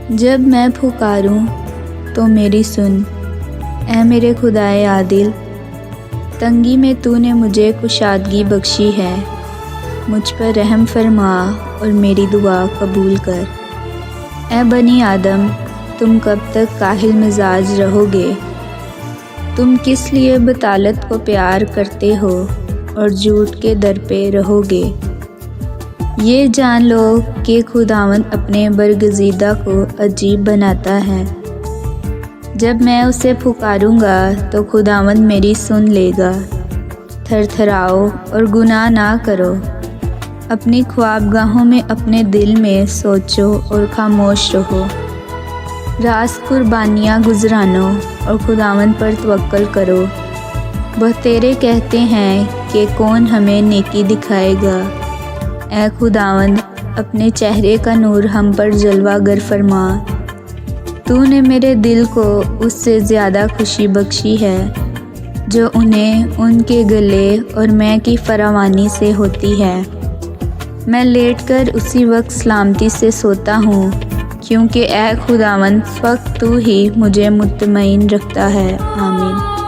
जब मैं पुकारूं तो मेरी सुन, ऐ मेरे खुदाए आदिल। तंगी में तूने मुझे कुशादगी बख्शी है, मुझ पर रहम फरमा और मेरी दुआ कबूल कर। ऐ बनी आदम, तुम कब तक काहिल मिजाज रहोगे? तुम किस लिए बतालत को प्यार करते हो और झूठ के दर पे रहोगे? ये जान लो कि खुदावंद अपने बरगज़ीदा को अजीब बनाता है। जब मैं उसे पुकारूंगा तो खुदावंद मेरी सुन लेगा। थरथराओ और गुनाह ना करो। अपनी ख्वाबगाहों में अपने दिल में सोचो और खामोश रहो। रास कुर्बानियाँ गुजरानो और खुदावंद पर तवक्कल करो। वह तेरे कहते हैं कि कौन हमें नेकी दिखाएगा। ऐ खुदावंद, अपने चेहरे का नूर हम पर जलवागर फरमा। तूने मेरे दिल को उससे ज़्यादा खुशी बख्शी है जो उन्हें उनके गले और मैं की फरावानी से होती है। मैं लेटकर उसी वक्त सलामती से सोता हूँ, क्योंकि ऐ खुदावंद फ़कत तू ही मुझे मुत्तमईन रखता है। आमीन।